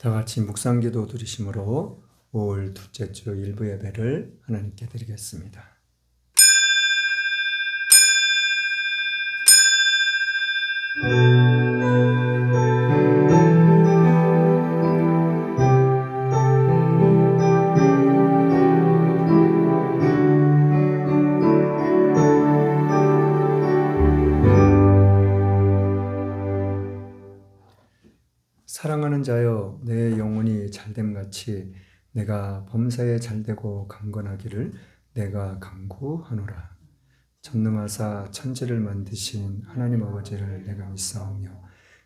다 같이 묵상기도 드리심으로 5월 둘째 주 일부 예배를 하나님께 드리겠습니다. 사랑하는 자여, 내 영혼이 잘됨같이 내가 범사에 잘되고 강건하기를 내가 간구하노라. 전능하사 천지를 만드신 하나님 아버지를 내가 믿사오며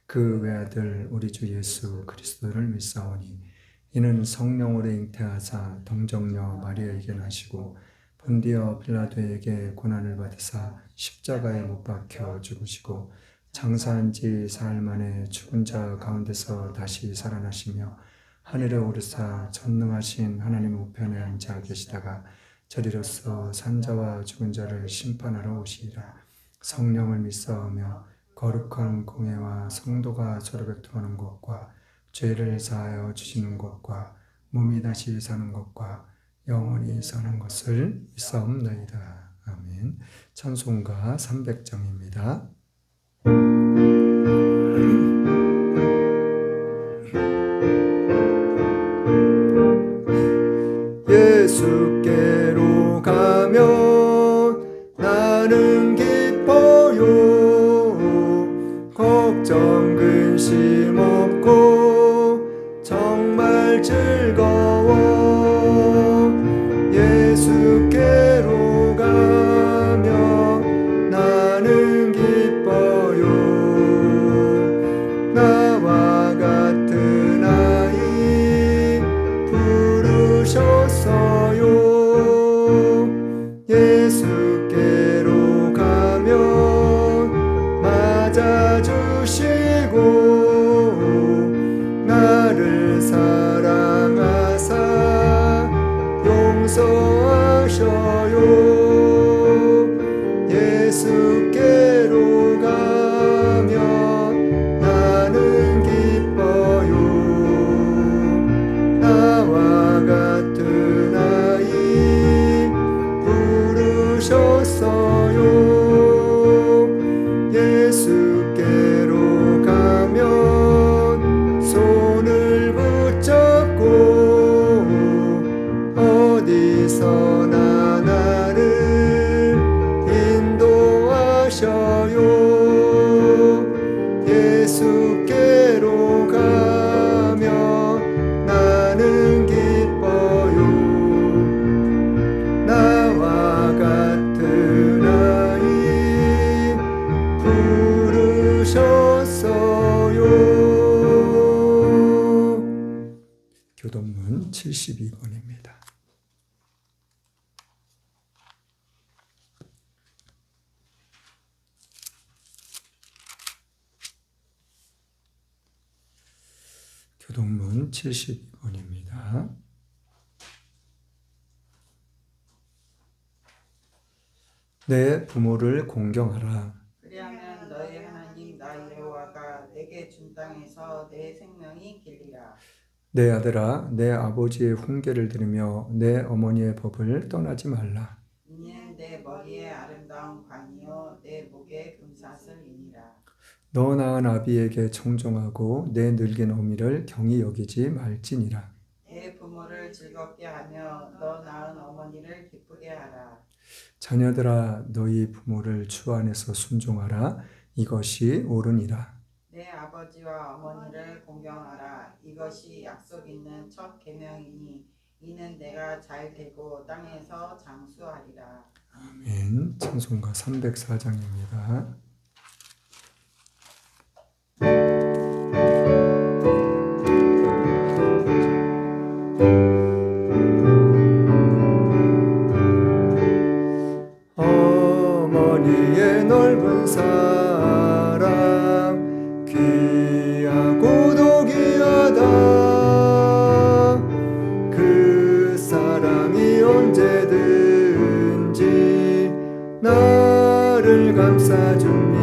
그 외아들 우리 주 예수 그리스도를 믿사오니 이는 성령으로 잉태하사 동정녀 마리아에게 나시고 본디어 빌라도에게 고난을 받으사 십자가에 못 박혀 죽으시고 장사한 지 사흘 만에 죽은 자 가운데서 다시 살아나시며 하늘에 오르사 전능하신 하나님 우편에 앉아 계시다가 저리로서 산자와 죽은 자를 심판하러 오시리라. 성령을 믿사오며 거룩한 공회와 성도가 서로 교통하는 것과 죄를 사하여 주시는 것과 몸이 다시 사는 것과 영원히 사는 것을 믿사옵나이다. 아멘. 찬송가 300장입니다. 예수께로 가면 나는 기뻐요. 걱정 근심 없고 정말 즐거워. 예수께로 가면 나는 기뻐요. 나와 같은 아이 부르셨어요. 예수께로 가면 맞아주시고 나를 사랑하사 용서하셔요. 예수께로 가면 나는 기뻐요. 나와 같은 아이 부르셨어요. 예수께로 가면 손을 붙잡고 어디서나 나를 인도하셔요. 예수께로 가면 나는 기뻐요. 나와 같은 아이 부르셨어요. 교동문 72번입니다. 교동문 72번입니다. 내 부모를 공경하라. 그리하면 너의 하나님 나 여호와가 내게 준 땅에서 내 생명이 길리라. 내 아들아, 내 아버지의 훈계를 들으며 내 어머니의 법을 떠나지 말라. 이는 내 머리에 아름다운 관이요 내 목에 금사슬이니라. 너 낳은 아비에게 청종하고 내 늙은 어미를 경히 여기지 말지니라. 내 부모를 즐겁게 하며 너 낳은 어머니를 기쁘게 하라. 자녀들아, 너희 부모를 주 안에서 순종하라. 이것이 옳으니라. 내 아버지와 어머니를 공경하라. 이것이 약속 있는 첫 계명이니 이는 내가 잘 되고 땅에서 장수하리라. 아멘. 찬송가 304장입니다. 어머니의 넓은 사랑 귀하고도 귀하다. 그 사랑이 언제든지 나를 감싸준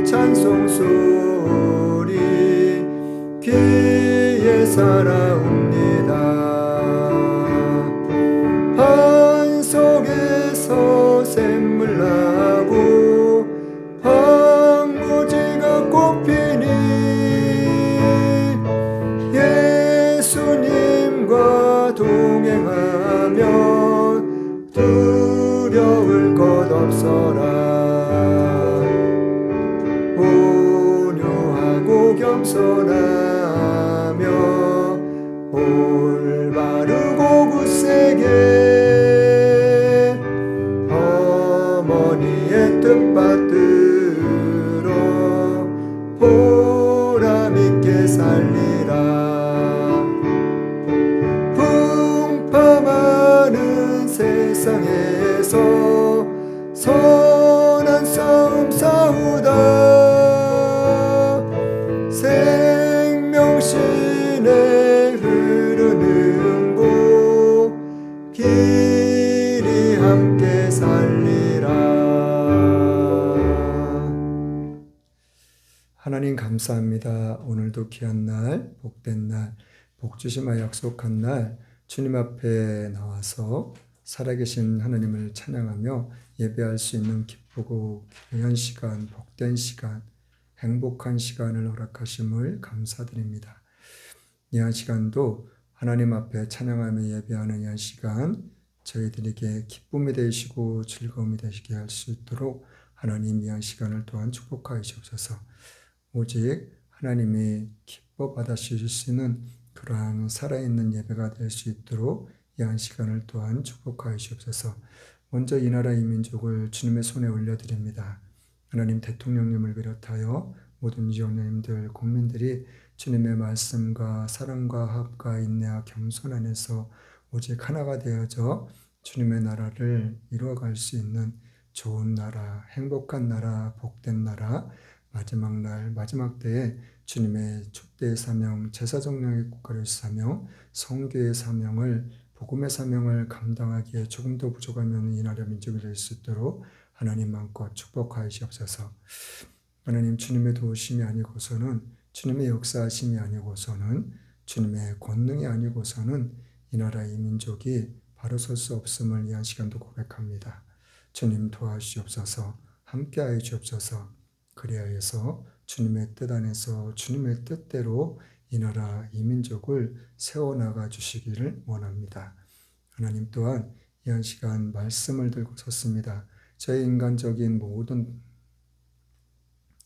찬송 소리 귀에 살아옵니다. 반 속에서 샘물 나고 황무지가 꽃피니 예수님과 동행하면 두려울 것 없어라. 온유하고 겸손하며 올바르고 굳세게 어머니의 뜻받들어 보람있게 살리라. 풍파많은 세상에서 선한 싸움 싸우다 생명신에 흐르는 곳 길이 함께 살리라. 하나님 감사합니다. 오늘도 귀한 날, 복된 날, 복주심과 약속한 날 주님 앞에 나와서 살아계신 하나님을 찬양하며 예배할 수 있는 기쁘고 귀한 시간, 복된 시간, 행복한 시간을 허락하심을 감사드립니다. 이 한 시간도 하나님 앞에 찬양하며 예배하는 이 한 시간 저희들에게 기쁨이 되시고 즐거움이 되시게 할 수 있도록 하나님 이 한 시간을 또한 축복하여 주옵소서. 오직 하나님이 기뻐 받아주실 수 있는 그러한 살아있는 예배가 될 수 있도록 이 한 시간을 또한 축복하여 주옵소서. 먼저 이 나라 이 민족을 주님의 손에 올려드립니다. 하나님 대통령님을 비롯하여 모든 지역님들 국민들이 주님의 말씀과 사랑과 화합과 인내와 겸손 안에서 오직 하나가 되어져 주님의 나라를 이루어갈 수 있는 좋은 나라, 행복한 나라, 복된 나라, 마지막 날, 마지막 때에 주님의 촛대의 사명, 제사정령의 국가를 사명, 성교의 사명을, 복음의 사명을 감당하기에 조금도 부족하면 이 나라 민족이 될 수 있도록 하나님 마음껏 축복하여 주옵소서. 하나님 주님의 도우심이 아니고서는, 주님의 역사하심이 아니고서는, 주님의 권능이 아니고서는 이 나라 이 민족이 바로 설 수 없음을 이 한 시간도 고백합니다. 주님 도와주옵소서. 함께하여 주옵소서. 그리하여서 주님의 뜻 안에서 주님의 뜻대로 이 나라 이 민족을 세워나가 주시기를 원합니다. 하나님 또한 이 한 시간 말씀을 들고 섰습니다. 저희 인간적인 모든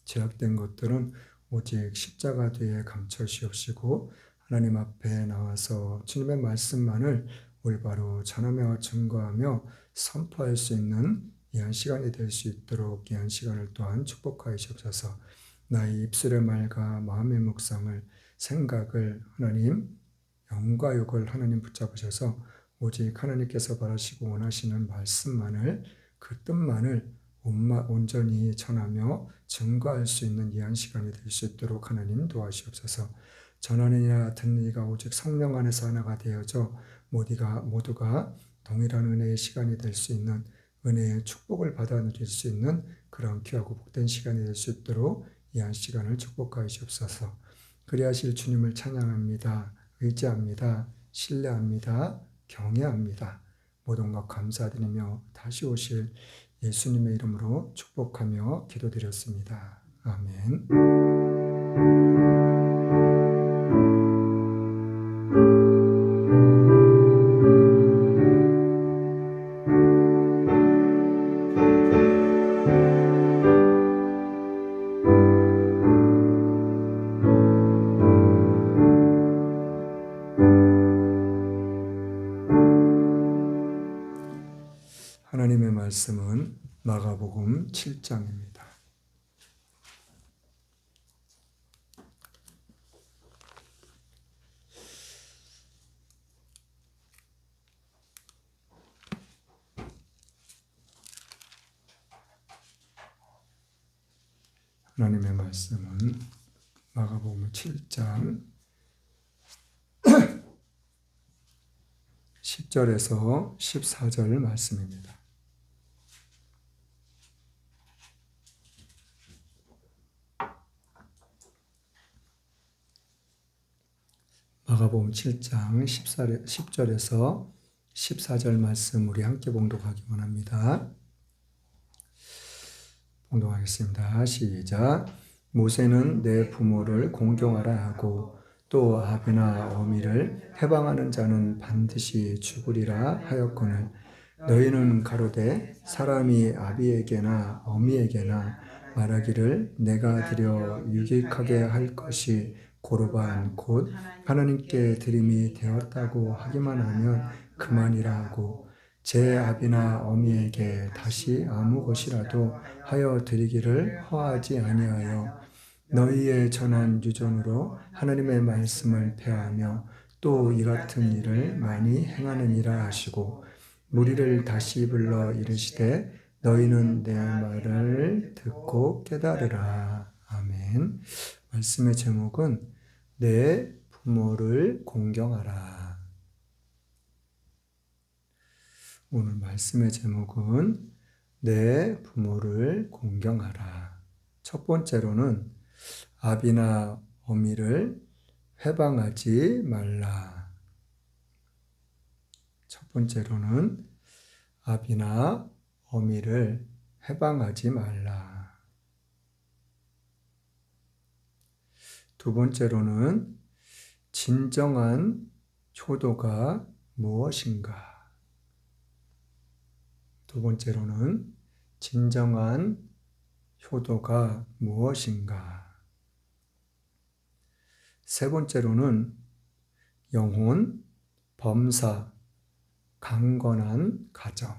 제약된 것들은 오직 십자가 뒤에 감춰주옵시고 하나님 앞에 나와서 주님의 말씀만을 올바로 전하며 증거하며 선포할 수 있는 이 한 시간이 될 수 있도록 이 한 시간을 또한 축복하여 주옵소서. 나의 입술의 말과 마음의 묵상을, 생각을 하나님, 영과 육을 하나님 붙잡으셔서 오직 하나님께서 바라시고 원하시는 말씀만을, 그 뜻만을 온전히 전하며 증거할 수 있는 이 한 시간이 될 수 있도록 하나님 도와주옵소서. 전하는 이나 듣는 이가 오직 성령 안에서 하나가 되어져 모두가 동일한 은혜의 시간이 될 수 있는, 은혜의 축복을 받아 누릴 수 있는 그런 귀하고 복된 시간이 될 수 있도록 이 한 시간을 축복하여 주옵소서. 그리하실 주님을 찬양합니다. 의지합니다. 신뢰합니다. 경외합니다. 모든 것 감사드리며 다시 오실 예수님의 이름으로 축복하며 기도드렸습니다. 아멘. 하나님의 말씀은 마가복음 7장입니다. 하나님의 말씀은 마가복음 7장 10절에서 14절 말씀입니다. 마가복음 7장 10절에서 14절 말씀 우리 함께 봉독하기 원합니다. 봉독하겠습니다. 시작. 모세는 내 부모를 공경하라 하고 또 아비나 어미를 해방하는 자는 반드시 죽으리라 하였거늘 너희는 가로되 사람이 아비에게나 어미에게나 말하기를 내가 드려 유익하게 할 것이 고르반 곧 하나님께 드림이 되었다고 하기만 하면 그만이라 하고 제 아비나 어미에게 다시 아무 것이라도 하여 드리기를 허하지 아니하여 너희의 전한 유전으로 하나님의 말씀을 폐하며 또 이 같은 일을 많이 행하느니라 하시고 무리를 다시 불러 이르시되 너희는 내 말을 듣고 깨달으라. 아멘. 말씀의 제목은 내 부모를 공경하라. 오늘 말씀의 제목은 내 부모를 공경하라. 첫 번째로는 아비나 어미를 회방하지 말라. 첫 번째로는 아비나 어미를 회방하지 말라. 두 번째로는 진정한 효도가 무엇인가? 두 번째로는 진정한 효도가 무엇인가? 세 번째로는 영혼, 범사, 강건한 가정.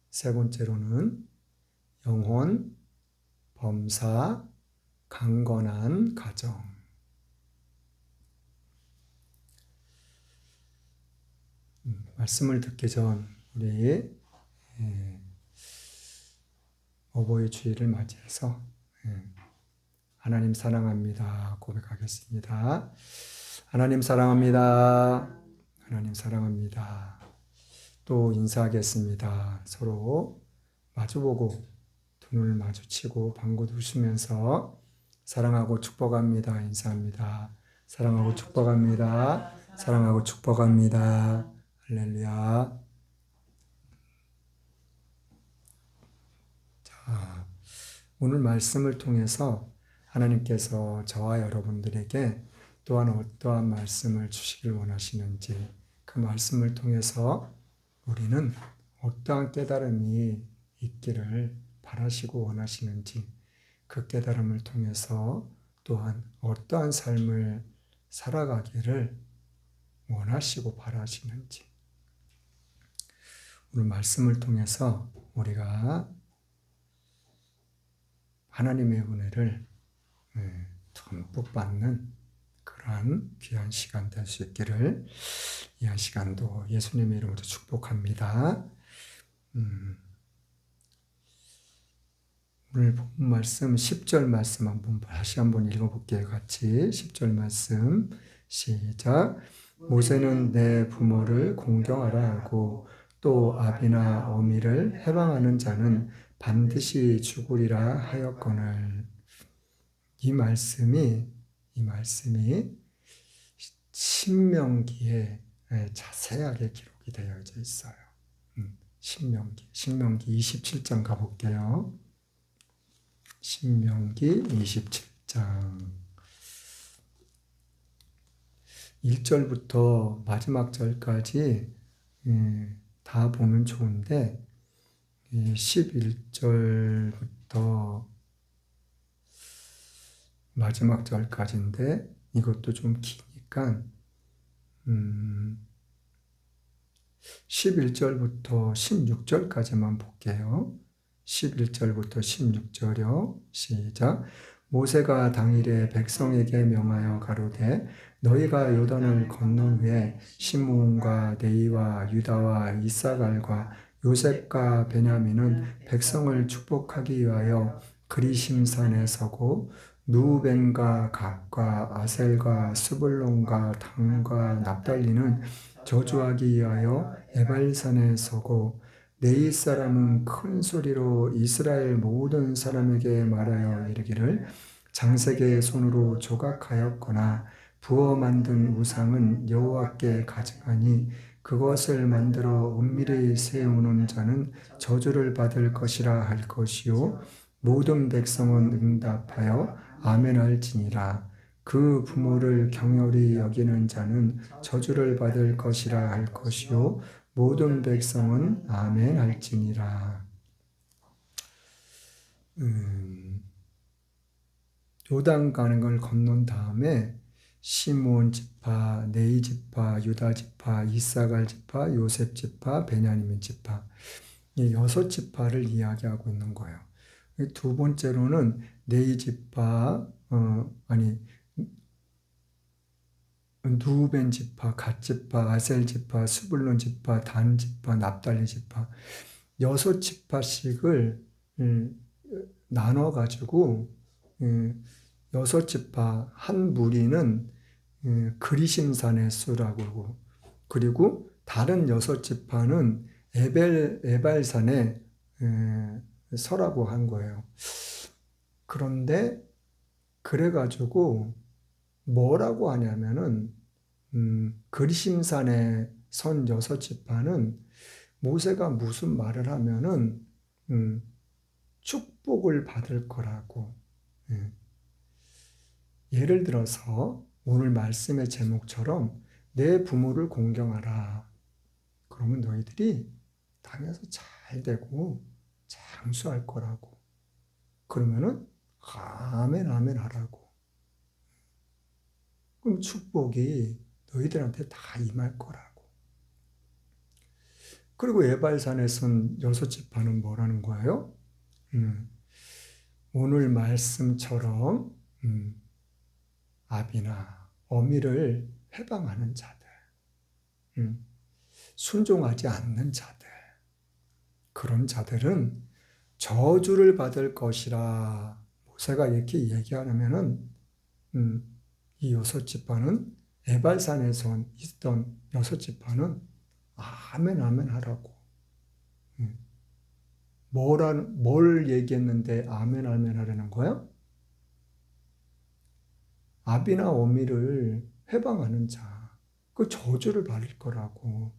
세 번째로는 영혼, 범사, 강건한 가정. 말씀을 듣기 전 우리 어버이 주일을 맞이해서 하나님 사랑합니다 고백하겠습니다. 하나님 사랑합니다. 하나님 사랑합니다. 또 인사하겠습니다. 서로 마주보고 두 눈을 마주치고 방긋 웃으면서 사랑하고 축복합니다. 인사합니다. 사랑하고 축복합니다. 사랑하고 축복합니다. 할렐루야. 자, 오늘 말씀을 통해서 하나님께서 저와 여러분들에게 또한 어떠한 말씀을 주시길 원하시는지 그 말씀을 통해서 우리는 어떠한 깨달음이 있기를 바라시고 원하시는지 그 깨달음을 통해서 또한 어떠한 삶을 살아가기를 원하시고 바라시는지 오늘 말씀을 통해서 우리가 하나님의 은혜를 듬뿍 받는 그러한 귀한 시간 될 수 있기를 이 한 시간도 예수님의 이름으로 축복합니다. 오늘 본 말씀 10절 말씀 다시 한번 읽어볼게요. 같이 10절 말씀 시작. 모세는 내 부모를 공경하라 하고 또 아비나 어미를 해방하는 자는 반드시 죽으리라 하였거늘. 이 말씀이 신명기에 자세하게 기록이 되어져 있어요. 신명기 27장 가볼게요. 신명기 27장 1절부터 마지막 절까지 다 보면 좋은데 11절부터 마지막 절까지인데 이것도 좀 기니까 11절부터 16절까지만 볼게요. 11절부터 16절이요. 시작. 모세가 당일에 백성에게 명하여 가로되 너희가 요단을 건넌 후에 시므온과 레위와 유다와 이사갈과 요셉과 베냐민은 백성을 축복하기 위하여 그리심산에 서고 누벤과 갓과 아셀과 스불론과 단과 납달리는 저주하기 위하여 에발산에 서고 네이 사람은 큰 소리로 이스라엘 모든 사람에게 말하여 이르기를 장세계의 손으로 조각하였거나 부어 만든 우상은 여호와께 가증하니 그것을 만들어 은밀히 세우는 자는 저주를 받을 것이라 할 것이요 모든 백성은 응답하여 아멘할지니라. 그 부모를 경홀히 여기는 자는 저주를 받을 것이라 할 것이요 모든 백성은 아멘할지니라. 요단 가는 걸 건넌 다음에 시몬 지파, 네이 지파, 유다 지파, 이사갈 지파, 요셉 지파, 베냐민 지파 이 6지파를 이야기하고 있는 거예요. 두 번째로는 네이 지파, 누벤 지파, 갓 지파, 아셀 지파, 스불론 지파, 단 지파, 납달리 지파 6지파씩을 나눠가지고 6지파 한 무리는 그리심산에 쓰라고 그리고 다른 6지파는 에발산에 서라고 한 거예요. 그런데 그래가지고 뭐라고 하냐면은 그리심산에 선 6지파는 모세가 무슨 말을 하면은 축복을 받을 거라고. 예를 들어서 오늘 말씀의 제목처럼 내 부모를 공경하라. 그러면 너희들이 땅에서 잘 되고 장수할 거라고. 그러면은 아멘 아멘 하라고. 그럼 축복이 너희들한테 다 임할 거라고. 그리고 에발산에 선 6지파는 뭐라는 거예요? 오늘 말씀처럼 아비나 어미를 회방하는 자들, 순종하지 않는 자들, 그런 자들은 저주를 받을 것이라. 모세가 이렇게 얘기하려면은 이 6지파는 에발산에서 있던 6지파는 아멘 아멘 하라고. 뭘 얘기했는데 아멘 아멘 하라는 거야? 아비나 어미를 회방하는 자, 그 저주를 받을 거라고.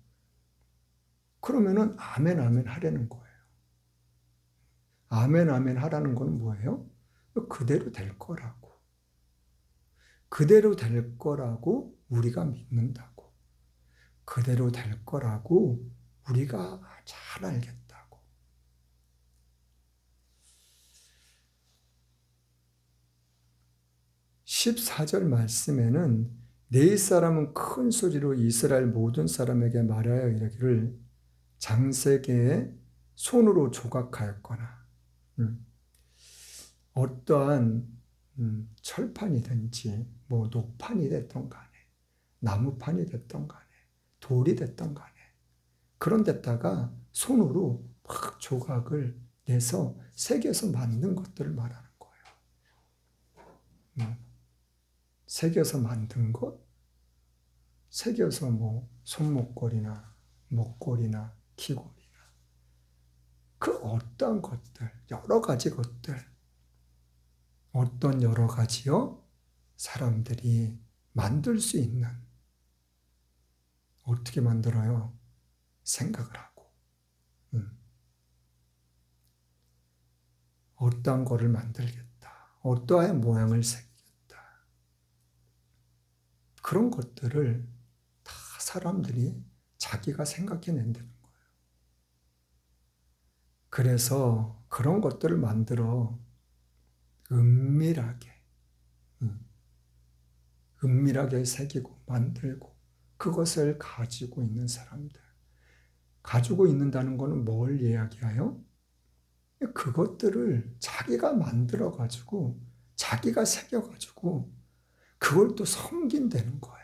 그러면은 아멘 아멘 하라는 거예요. 아멘 아멘 하라는 건 뭐예요? 그대로 될 거라고. 그대로 될 거라고 우리가 믿는다고. 그대로 될 거라고 우리가 잘 알겠다고. 14절 말씀에는 네 사람은 큰 소리로 이스라엘 모든 사람에게 말하여 이르기를 장세계에 손으로 조각하였거나 어떠한 철판이든지 뭐 녹판이 됐던 간에 나무판이 됐던 간에 돌이 됐던 간에 그런 데다가 손으로 막 조각을 내서 새겨서 만든 것들을 말하는 거예요. 새겨서 만든 것, 새겨서 뭐 손목걸이나 목걸이나 귀걸이나 그 어떤 것들, 여러 가지 것들, 어떤 여러 가지요? 사람들이 만들 수 있는, 어떻게 만들어요? 생각을 하고 어떠한 거를 만들겠다, 어떠한 모양을 새기겠다, 그런 것들을 다 사람들이 자기가 생각해낸다는 거예요. 그래서 그런 것들을 만들어 은밀하게 새기고 만들고 그것을 가지고 있는 사람들. 가지고 있는다는 것은 뭘 이야기해요? 그것들을 자기가 만들어가지고 자기가 새겨가지고 그걸 또 섬긴다는 거예요.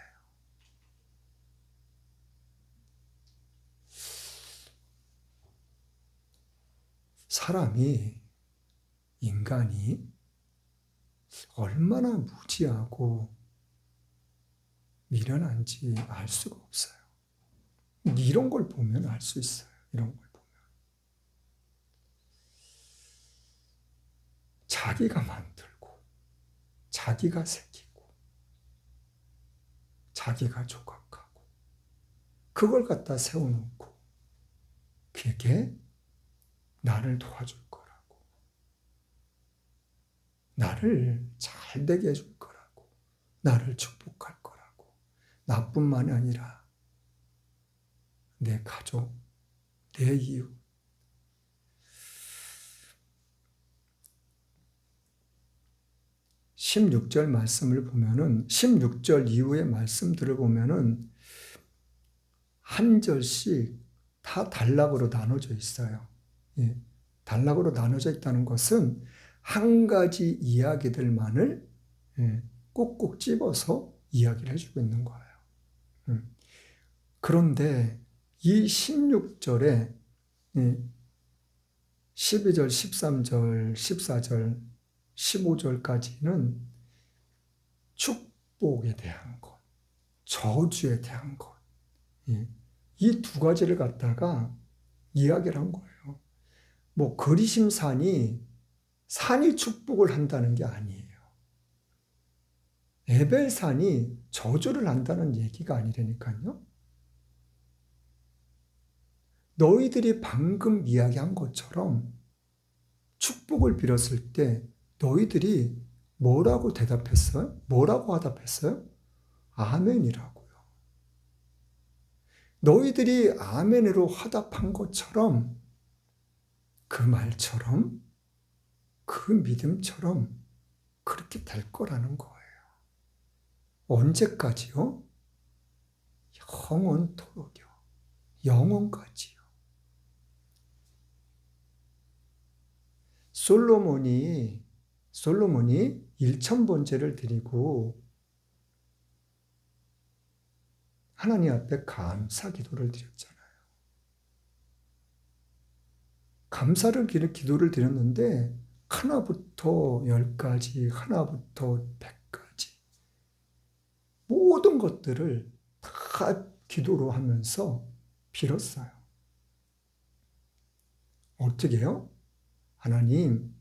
인간이 얼마나 무지하고 미련한지 알 수가 없어요. 이런 걸 보면 알 수 있어요. 이런 걸 보면. 자기가 만들고 자기가 새기고 자기가 조각하고 그걸 갖다 세워놓고 그에게 나를 도와줄 거라고, 나를 잘 되게 해줄 거라고, 나를 축복할 거라고, 나뿐만이 아니라 내 가족, 내 이웃, 16절 말씀을 보면은 16절 이후의 말씀들을 보면은 한 절씩 다 단락으로 나눠져 있어요. 예, 단락으로 나눠져 있다는 것은 한 가지 이야기들만을 꼭꼭 집어서 이야기를 해주고 있는 거예요. 그런데 이 16절에 12절, 13절, 14절, 15절까지는 축복에 대한 것, 저주에 대한 것, 이 두 가지를 갖다가 이야기를 한 거예요. 뭐 그리심산이 축복을 한다는 게 아니에요. 에벨산이 저주를 한다는 얘기가 아니라니까요. 너희들이 방금 이야기한 것처럼 축복을 빌었을 때 너희들이 뭐라고 대답했어요? 뭐라고 화답했어요? 아멘이라고요. 너희들이 아멘으로 화답한 것처럼 그 말처럼 그 믿음처럼 그렇게 될 거라는 거예요. 언제까지요? 영원토록이요. 영원까지요. 솔로몬이 1000번제를 드리고 하나님 앞에 감사 기도를 드렸잖아요. 감사를 기도를 드렸는데 하나부터 10가지, 하나부터 100가지 모든 것들을 다 기도로 하면서 빌었어요. 어떻게 해요? 하나님,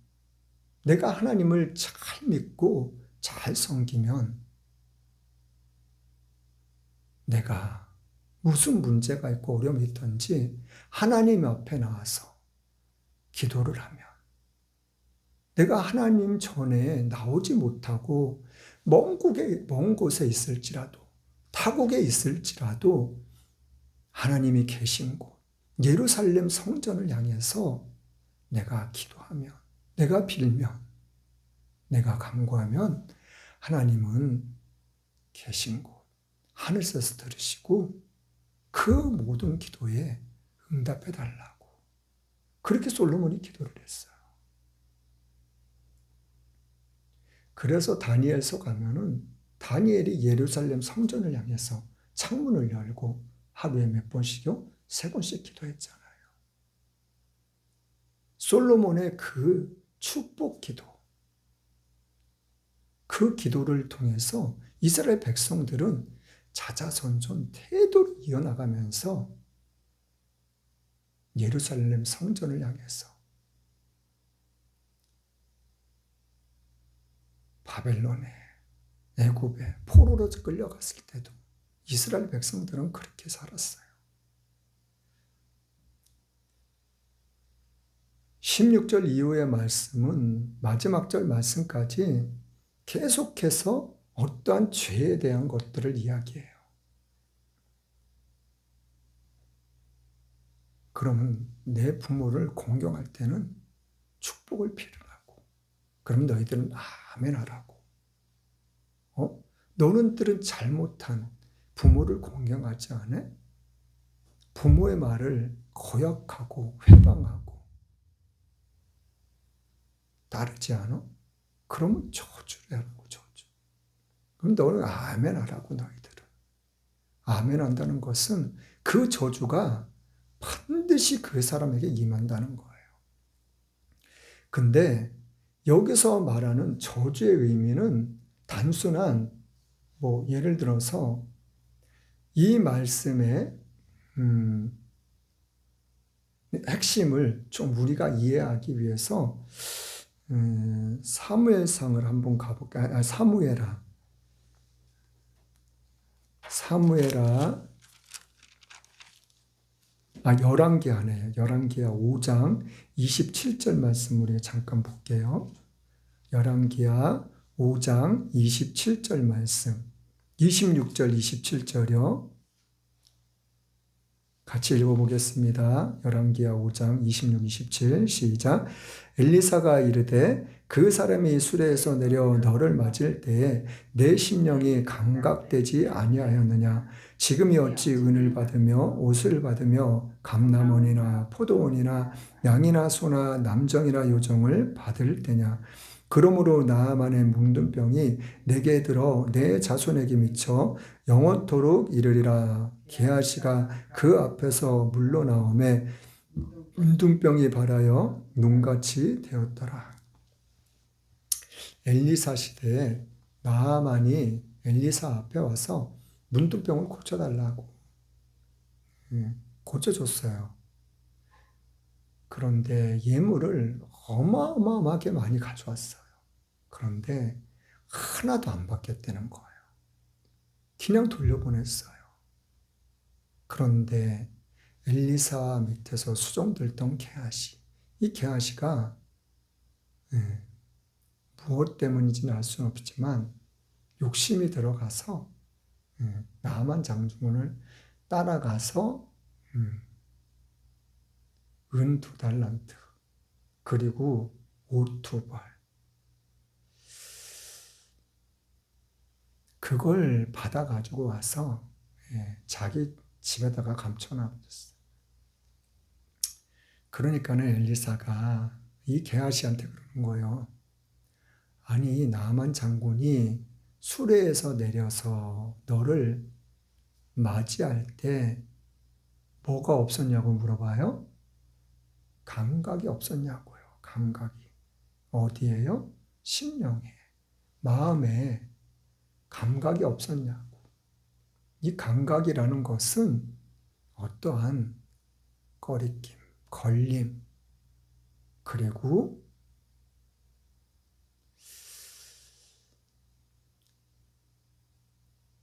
내가 하나님을 잘 믿고 잘 섬기면 내가 무슨 문제가 있고 어려움이 있든지 하나님 앞에 나와서 기도를 하면 내가 하나님 전에 나오지 못하고 먼 곳에 있을지라도 타국에 있을지라도 하나님이 계신 곳 예루살렘 성전을 향해서 내가 기도하면 내가 빌면 내가 간구하면 하나님은 계신 곳 하늘에서 들으시고 그 모든 기도에 응답해 달라고 그렇게 솔로몬이 기도를 했어요. 그래서 다니엘서 가면은 다니엘이 예루살렘 성전을 향해서 창문을 열고 하루에 몇 번씩요? 3번씩 기도했잖아요. 솔로몬의 그 축복 기도, 그 기도를 통해서 이스라엘 백성들은 자자손손 태도를 이어나가면서 예루살렘 성전을 향해서 바벨론에 애굽에 포로로 끌려갔을 때도 이스라엘 백성들은 그렇게 살았어요. 16절 이후의 말씀은 마지막 절 말씀까지 계속해서 어떠한 죄에 대한 것들을 이야기해요. 그러면 내 부모를 공경할 때는 축복을 빌으라고. 그럼 너희들은 아멘 하라고. 너희들은 잘못한 부모를 공경하지 않아? 부모의 말을 거역하고 회방하고 따르지 않아? 그러면 저주를 하라고 저주. 그럼 너는 아멘 하라고 너희들은. 아멘 한다는 것은 그 저주가 반드시 그 사람에게 임한다는 거예요. 근데 여기서 말하는 저주의 의미는 단순한 예를 들어서 이 말씀의 핵심을 좀 우리가 이해하기 위해서 그러면 사무엘상을 한번 가볼까요? 사무엘하 열왕기하네요. 열왕기하 5장 27절 말씀 우리 잠깐 볼게요. 열왕기하 5장 27절 말씀, 26절 27절이요. 같이 읽어보겠습니다. 열왕기하 5장 26, 27 시작. 엘리사가 이르되 그 사람이 수레에서 내려 너를 맞을 때에 내 심령이 감각되지 아니하였느냐. 지금이 어찌 은을 받으며 옷을 받으며 감남원이나 포도원이나 양이나 소나 남정이나 요정을 받을 때냐. 그러므로 나아만의 뭉든 병이 내게 들어 내 자손에게 미쳐 영원토록 이르리라. 게하시가 그 앞에서 물러나오매 문둥병이 발하여 눈같이 되었더라. 엘리사 시대에 나아만이 엘리사 앞에 와서 문둥병을 고쳐달라고 고쳐줬어요. 그런데 예물을 어마어마하게 많이 가져왔어요. 그런데 하나도 안 받겠다는 거예요. 그냥 돌려보냈어요. 그런데 엘리사 밑에서 수종들던 게하시, 이 게하시가 무엇 때문인지는 알 수는 없지만 욕심이 들어가서 나만 장군을 따라가서 은 2달란트 그리고 옷 2벌 그걸 받아가지고 와서 자기 집에다가 감춰놔버렸어요. 그러니까는 엘리사가 이 게하시한테 그러는 거예요. 아니 나만 장군이 수레에서 내려서 너를 맞이할 때 뭐가 없었냐고 물어봐요. 감각이 없었냐고요. 감각이. 어디에요? 심령에. 마음에 감각이 없었냐고. 이 감각이라는 것은 어떠한 꺼리낌, 걸림, 그리고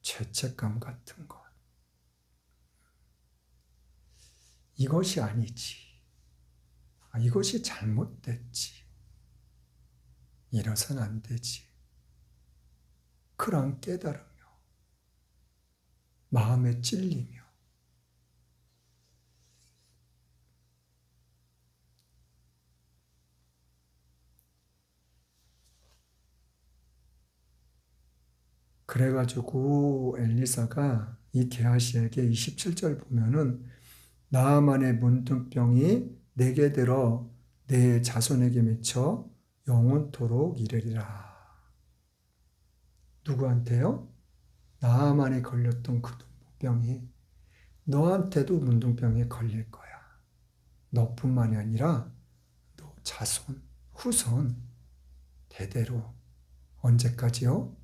죄책감 같은 것. 이것이 아니지. 이것이 잘못됐지. 이래서는 안 되지. 그런 깨달으며 마음에 찔리며 그래가지고 엘리사가 이 게하시에게 27절 보면은 나아만의 문둥병이 내게 들어 내 자손에게 미쳐 영원토록 이르리라. 누구한테요? 나아만에 걸렸던 그 문둥병이 너한테도 문둥병에 걸릴 거야. 너뿐만이 아니라 너 자손, 후손 대대로 언제까지요?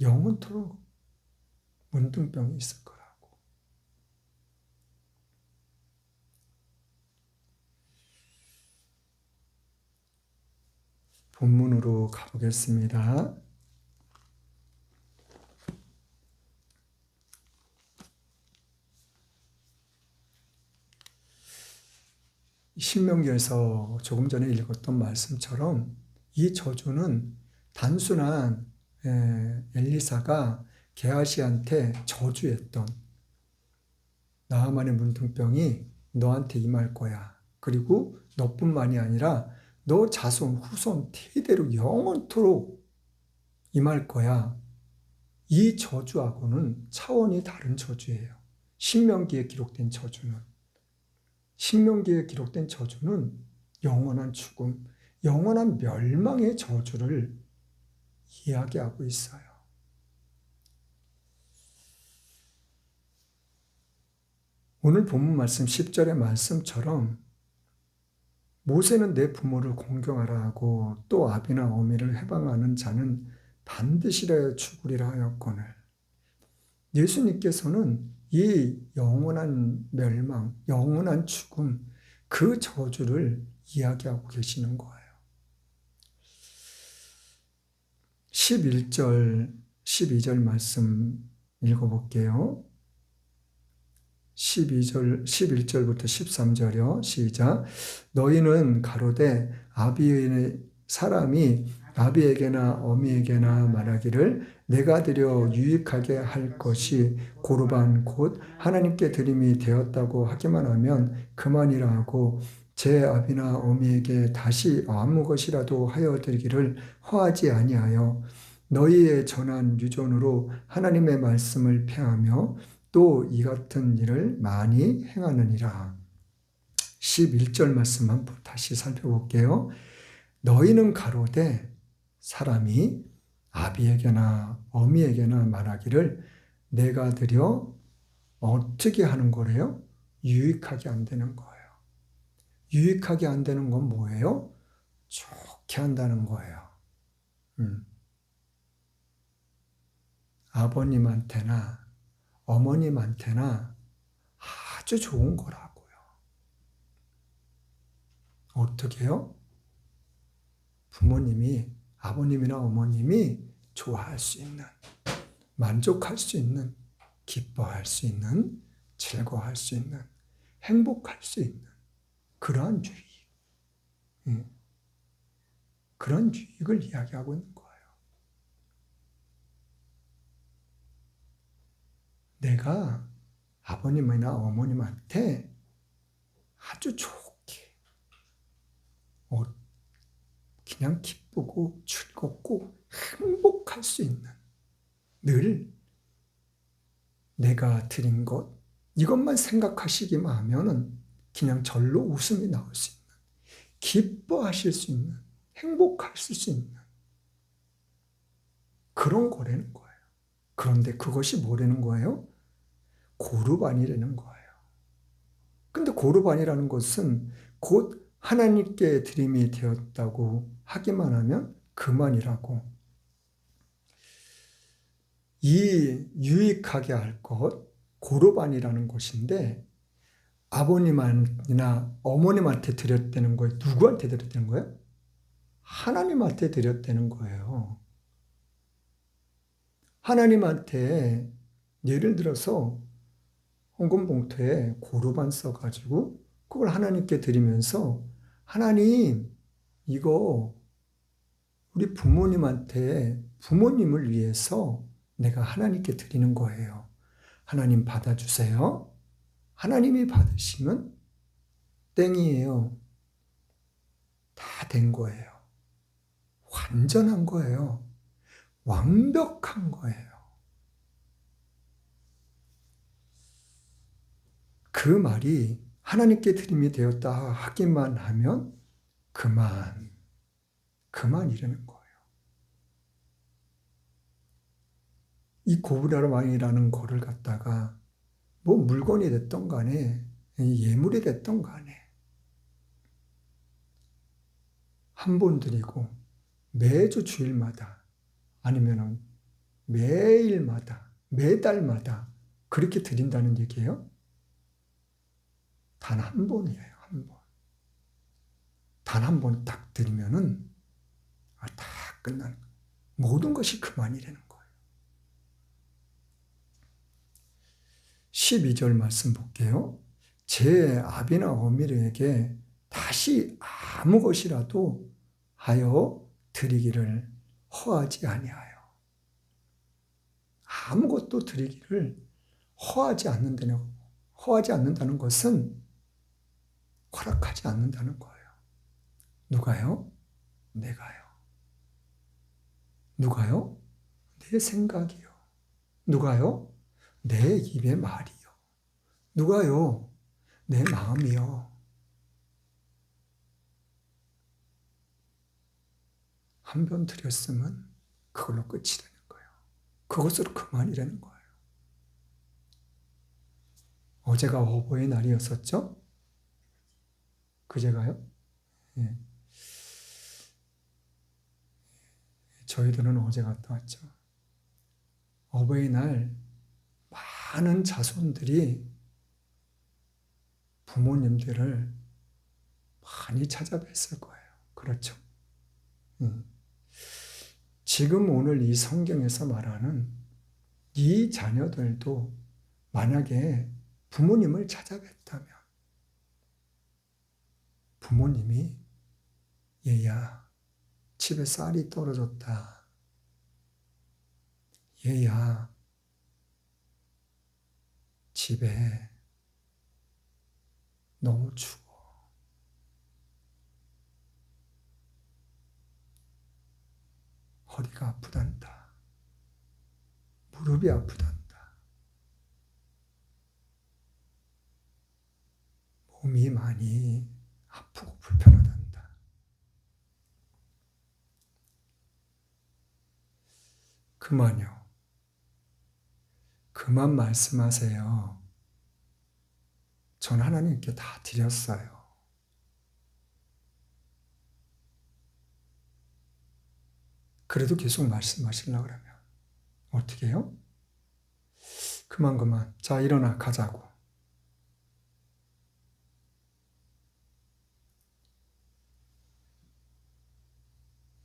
영원토록 문둥병이 있을 거라고. 본문으로 가보겠습니다. 신명기에서 조금 전에 읽었던 말씀처럼 이 저주는 단순한 엘리사가 게하시한테 저주했던 나아만의 문둥병이 너한테 임할 거야. 그리고 너뿐만이 아니라 너 자손, 후손 대대로 영원토록 임할 거야. 이 저주하고는 차원이 다른 저주예요. 신명기에 기록된 저주는. 신명기에 기록된 저주는 영원한 죽음, 영원한 멸망의 저주를 이야기하고 있어요. 오늘 본문 말씀 10절의 말씀처럼 모세는 내 부모를 공경하라 하고 또 아비나 어미를 해방하는 자는 반드시 죽으리라 하였거늘. 예수님께서는 이 영원한 멸망, 영원한 죽음, 그 저주를 이야기하고 계시는 거예요. 11절, 12절 말씀 읽어볼게요. 11절부터 13절이요. 시작. 너희는 가로되 사람이 아비에게나 어미에게나 말하기를 내가 드려 유익하게 할 것이 고르반 곧 하나님께 드림이 되었다고 하기만 하면 그만이라 하고 제 아비나 어미에게 다시 아무 것이라도 하여 드리기를 허하지 아니하여 너희의 전한 유전으로 하나님의 말씀을 폐하며 또 이 같은 일을 많이 행하느니라. 11절 말씀 한번 다시 살펴볼게요. 너희는 가로되 사람이 아비에게나 어미에게나 말하기를 내가 드려 어떻게 하는 거래요? 유익하게 안 되는 거예요. 유익하게 안 되는 건 뭐예요? 좋게 한다는 거예요. 아버님한테나 어머님한테나 아주 좋은 거라고요. 어떻게요? 부모님이, 아버님이나 어머님이 좋아할 수 있는, 만족할 수 있는, 기뻐할 수 있는, 즐거워할 수 있는, 행복할 수 있는 그러한 유익. 그런 유익을 이야기하고 있는 거예요. 내가 아버님이나 어머님한테 아주 좋게 그냥 기쁘고 즐겁고 행복할 수 있는 늘 내가 드린 것 이것만 생각하시기만 하면은 그냥 절로 웃음이 나올 수 있는 기뻐하실 수 있는 행복하실 수 있는 그런 거라는 거예요. 그런데 그것이 뭐라는 거예요? 고르반이라는 거예요. 근데 고르반이라는 것은 곧 하나님께 드림이 되었다고 하기만 하면 그만이라고. 이 유익하게 할 것, 고르반이라는 것인데 아버님이나 어머님한테 드렸다는 거예요? 누구한테 드렸다는 거예요? 하나님한테 드렸다는 거예요. 하나님한테 예를 들어서 헌금 봉투에 고르반 써가지고 그걸 하나님께 드리면서 하나님 이거 우리 부모님한테 부모님을 위해서 내가 하나님께 드리는 거예요. 하나님 받아주세요. 하나님이 받으시면 땡이에요. 다 된 거예요. 완전한 거예요. 완벽한 거예요. 그 말이 하나님께 드림이 되었다 하기만 하면 그만이라는 거예요. 이 고르반이라는 거를 갖다가 뭐 물건이 됐던 간에 예물이 됐던 간에 한 번 드리고 매주 주일마다 아니면은 매일마다 매달마다 그렇게 드린다는 얘기예요. 단 한 번이에요. 한 번. 단 한 번 딱 드리면은 다 끝나는 거예요. 모든 것이 그만이라는 거예요. 12절 말씀 볼게요. 제 아비나 어미에게 다시 아무 것이라도 하여 드리기를 허하지 아니하여. 아무것도 드리기를 허하지 않는다는 것은 허락하지 않는다는 거예요. 누가요? 내가요. 누가요? 내 생각이요. 누가요? 내 입의 말이요. 누가요? 내 마음이요. 한 번 드렸으면 그걸로 끝이 되는 거예요. 그것으로 그만이라는 거예요. 어제가 어버이날이었었죠? 그제가요? 예. 저희들은 어제 갔다 왔죠. 어버이날 많은 자손들이 부모님들을 많이 찾아뵀을 거예요. 그렇죠? 지금 오늘 이 성경에서 말하는 이 자녀들도 만약에 부모님을 찾아뵀다면 부모님이 얘야 집에 쌀이 떨어졌다. 얘야 집에 너무 추워. 허리가 아프단다. 무릎이 아프단다. 몸이 많이 아프고 불편하단다. 그만요. 그만 말씀하세요. 전 하나님께 다 드렸어요. 그래도 계속 말씀하시려고 그러면 어떻게 해요? 그만. 자, 일어나 가자고.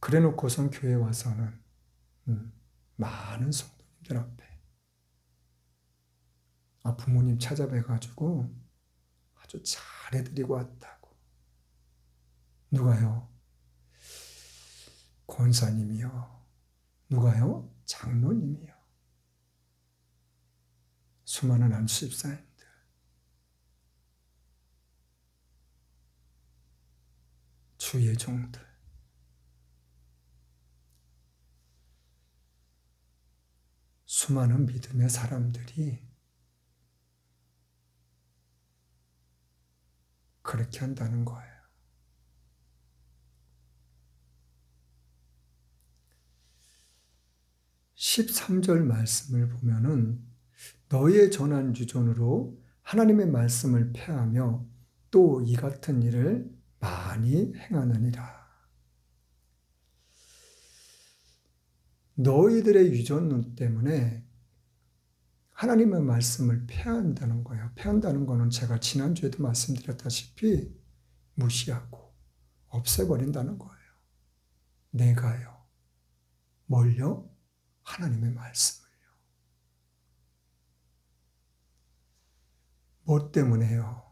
그래 놓고선 교회 와서는 많은 성도님들 앞에 부모님 찾아뵈가지고 아주 잘해드리고 왔다고. 누가요? 권사님이요. 누가요? 장로님이요. 수많은 안수집사님들. 주의 종들. 수많은 믿음의 사람들이 그렇게 한다는 거예요. 13절 말씀을 보면은 너희의 전한 유전으로 하나님의 말씀을 폐하며 또 이 같은 일을 많이 행하느니라. 너희들의 유전 때문에 하나님의 말씀을 폐한다는 거예요. 폐한다는 거는 제가 지난주에도 말씀드렸다시피 무시하고 없애버린다는 거예요. 내가요. 뭘요? 하나님의 말씀을요. 뭐 때문에요?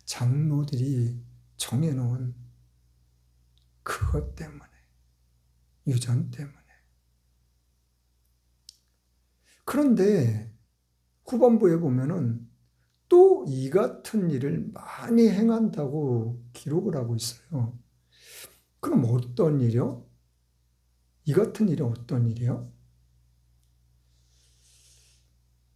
장로들이 정해놓은 그것 때문에, 유전 때문에. 그런데 후반부에 보면은 또 이 같은 일을 많이 행한다고 기록을 하고 있어요. 그럼 어떤 일이요? 이 같은 일이 어떤 일이요?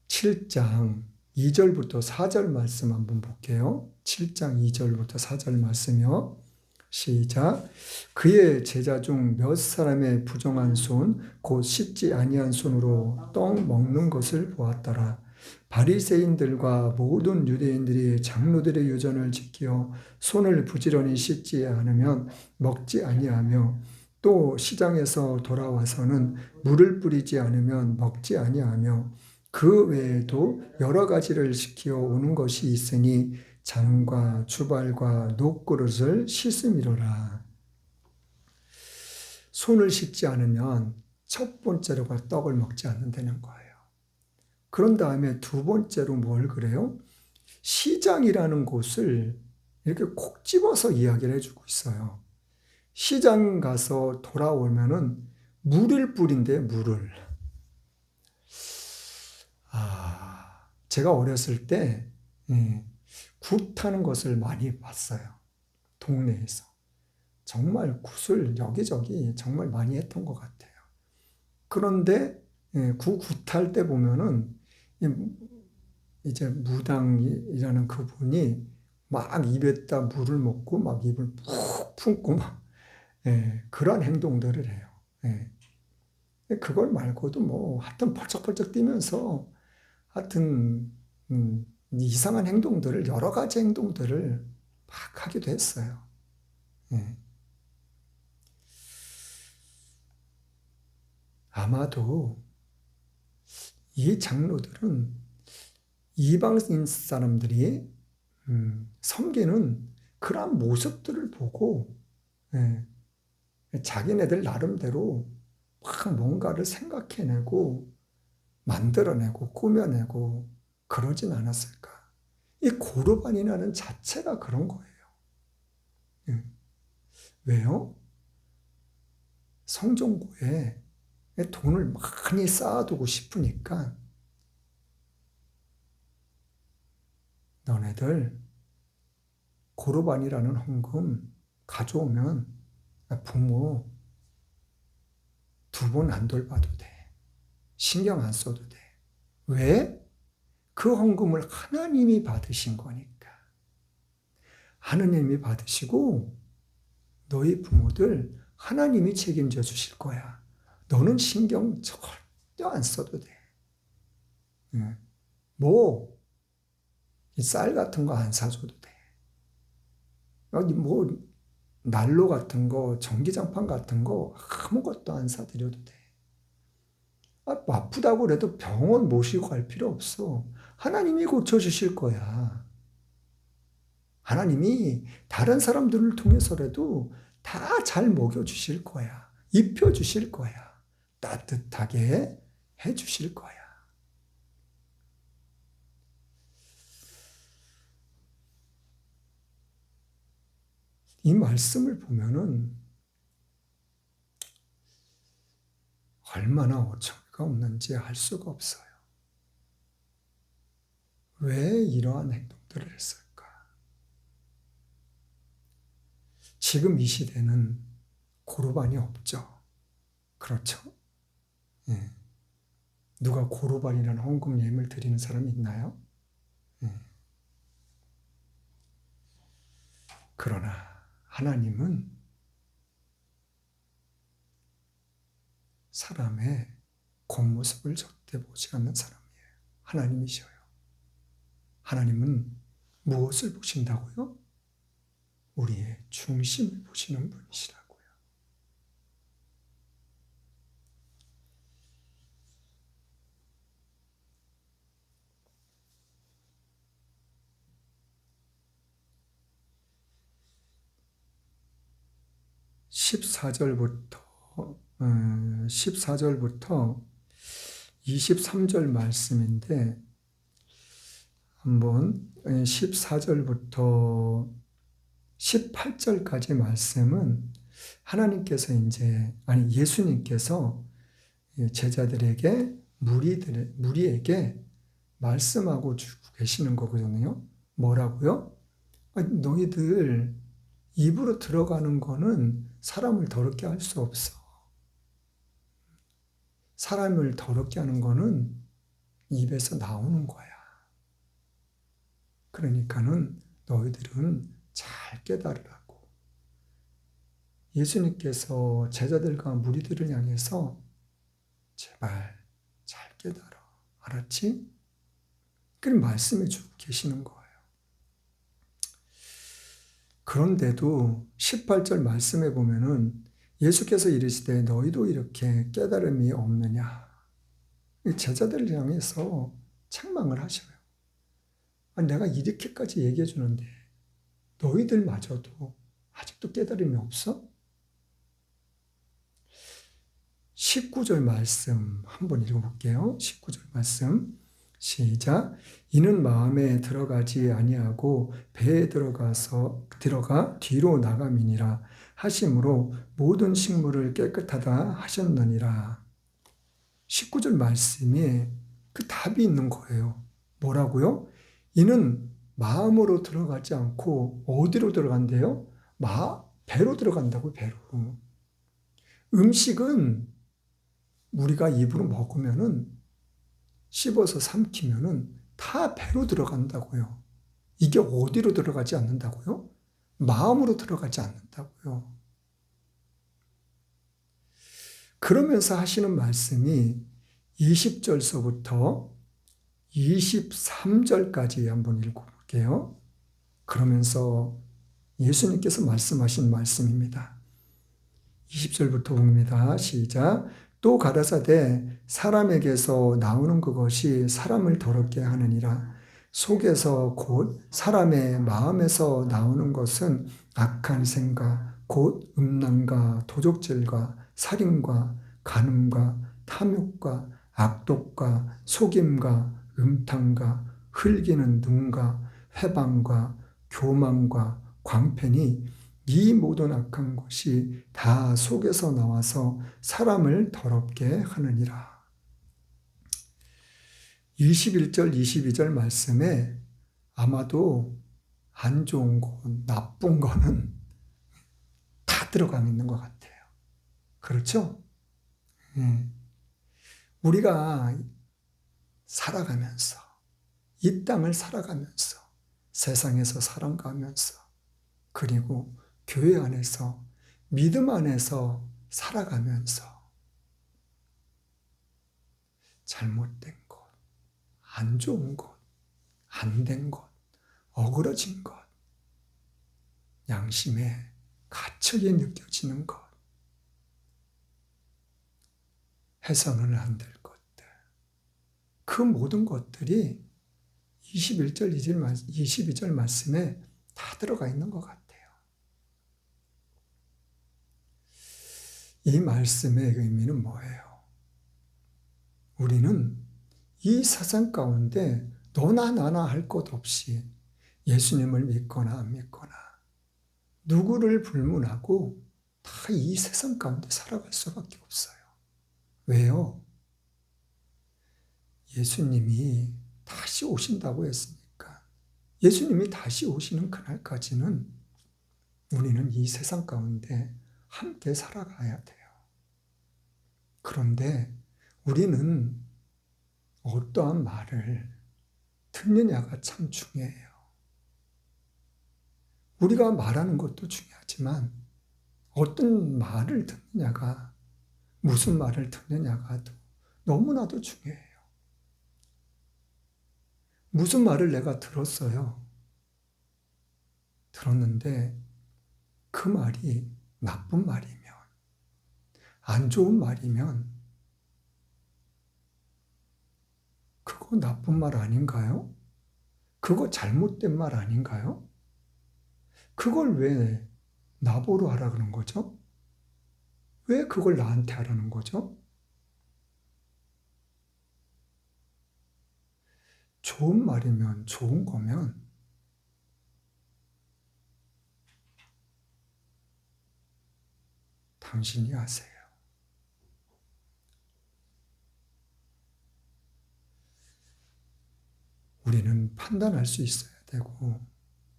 7장 2절부터 4절 말씀 한번 볼게요. 7장 2절부터 4절 말씀이요. 시작. 그의 제자 중 몇 사람의 부정한 손, 곧 씻지 아니한 손으로 떡 먹는 것을 보았더라. 바리새인들과 모든 유대인들이 장로들의 유전을 지켜 손을 부지런히 씻지 않으면 먹지 아니하며 또 시장에서 돌아와서는 물을 뿌리지 않으면 먹지 아니하며 그 외에도 여러 가지를 지켜 오는 것이 있으니 잔과 주발과 녹그릇을 씻음이로라. 손을 씻지 않으면 첫 번째로가 떡을 먹지 않는다는 거예요. 그런 다음에 두 번째로 뭘 그래요? 시장이라는 곳을 이렇게 콕 집어서 이야기를 해주고 있어요. 시장 가서 돌아오면은 물을 뿌린대요, 물을. 제가 어렸을 때 굿 타는 것을 많이 봤어요. 동네에서. 정말 굿을 여기저기 정말 많이 했던 것 같아요. 그런데 굿 탈 때 보면은 이제 무당이라는 그분이 막 입에다 물을 먹고 막 입을 푹 품고 막 그런 행동들을 해요. 그걸 말고도 뭐 하여튼 펄쩍펄쩍 뛰면서 하여튼 이상한 행동들을 여러 가지 행동들을 막 하기도 했어요. 아마도 이 장로들은 이방인 사람들이 섬기는 그러한 모습들을 보고 자기네들 나름대로 막 뭔가를 생각해내고 만들어내고 꾸며내고 그러진 않았을까? 이 고르반이라는 자체가 그런 거예요. 왜요? 성전구에 돈을 많이 쌓아두고 싶으니까 너네들 고르반이라는 헌금 가져오면 부모 2번 안 돌봐도 돼. 신경 안 써도 돼. 왜? 그 헌금을 하나님이 받으신 거니까. 하나님이 받으시고 너희 부모들 하나님이 책임져 주실 거야. 너는 신경 절대 안 써도 돼. 뭐, 쌀 같은 거 안 사줘도 돼. 뭐, 난로 같은 거, 전기장판 같은 거 아무것도 안 사드려도 돼. 아프다고 그래도 병원 모시고 갈 필요 없어. 하나님이 고쳐주실 거야. 하나님이 다른 사람들을 통해서라도 다 잘 먹여주실 거야. 입혀주실 거야. 따뜻하게 해주실 거야. 이 말씀을 보면은 얼마나 어처구니가 없는지 알 수가 없어요. 왜 이러한 행동들을 했을까? 지금 이 시대는 고르반이 없죠. 그렇죠? 예. 누가 고르반이라는 헌금 예물을 드리는 사람이 있나요? 예. 그러나 하나님은 사람의 겉모습을 절대 보지 않는 사람이에요. 하나님이셔요. 하나님은 무엇을 보신다고요? 우리의 중심을 보시는 분이시라고요. 어, 14절부터 23절 말씀인데 한번 14절부터 18절까지 말씀은 하나님께서 예수님께서 제자들에게 무리에게 말씀하고 주고 계시는 거거든요. 뭐라고요? 너희들 입으로 들어가는 거는 사람을 더럽게 할 수 없어. 사람을 더럽게 하는 거는 입에서 나오는 거야. 그러니까는 너희들은 잘 깨달으라고. 예수님께서 제자들과 무리들을 향해서 제발 잘 깨달아. 알았지? 그런 말씀해 주고 계시는 거예요. 그런데도 18절 말씀에 보면은 예수께서 이르시되 너희도 이렇게 깨달음이 없느냐. 제자들을 향해서 책망을 하셔요. 내가 이렇게까지 얘기해 주는데 너희들마저도 아직도 깨달음이 없어? 19절 말씀 한번 읽어볼게요. 19절 말씀 시작. 이는 마음에 들어가지 아니하고 배에 들어가 뒤로 나감이니라 하심으로 모든 식물을 깨끗하다 하셨느니라. 19절 말씀에 그 답이 있는 거예요. 뭐라고요? 이는 마음으로 들어가지 않고 어디로 들어간대요? 배로 들어간다고, 배로. 음식은 우리가 입으로 먹으면은 씹어서 삼키면은 다 배로 들어간다고요. 이게 어디로 들어가지 않는다고요? 마음으로 들어가지 않는다고요. 그러면서 하시는 말씀이 20절서부터 23절까지 한번 읽어볼게요. 그러면서 예수님께서 말씀하신 말씀입니다. 20절부터 봅니다. 시작. 또 가라사대 사람에게서 나오는 그것이 사람을 더럽게 하느니라. 속에서 곧 사람의 마음에서 나오는 것은 악한 생각, 곧 음란과 도적질과 살인과 간음과 탐욕과 악독과 속임과 음탕과 흘기는 눈과 회방과 교만과 광팬이 이 모든 악한 것이 다 속에서 나와서 사람을 더럽게 하느니라. 21절, 22절 말씀에 아마도 안 좋은 것, 나쁜 거는 다 들어가 있는 것 같아요. 그렇죠? 우리가 살아가면서, 이 땅을 살아가면서, 세상에서 살아가면서, 그리고 교회 안에서, 믿음 안에서 살아가면서 잘못된 것, 안 좋은 것, 안 된 것, 어그러진 것, 양심에 가책이 느껴지는 것, 해서는 안 될 것들, 그 모든 것들이 21절, 22절 말씀에 다 들어가 있는 것 같아요. 이 말씀의 의미는 뭐예요? 우리는 이 세상 가운데 너나 나나 할 것 없이 예수님을 믿거나 안 믿거나 누구를 불문하고 다 이 세상 가운데 살아갈 수밖에 없어요. 왜요? 예수님이 다시 오신다고 했으니까 예수님이 다시 오시는 그날까지는 우리는 이 세상 가운데 함께 살아가야 돼요. 그런데 우리는 어떠한 말을 듣느냐가 참 중요해요. 우리가 말하는 것도 중요하지만 어떤 말을 듣느냐가, 무슨 말을 듣느냐가 너무나도 중요해요. 무슨 말을 내가 들었어요. 들었는데 그 말이 나쁜 말이면, 안 좋은 말이면 그거 나쁜 말 아닌가요? 그거 잘못된 말 아닌가요? 그걸 왜 나보러 하라 그런 거죠? 왜 그걸 나한테 하라는 거죠? 좋은 말이면 좋은 거면 당신이 하세요. 우리는 판단할 수 있어야 되고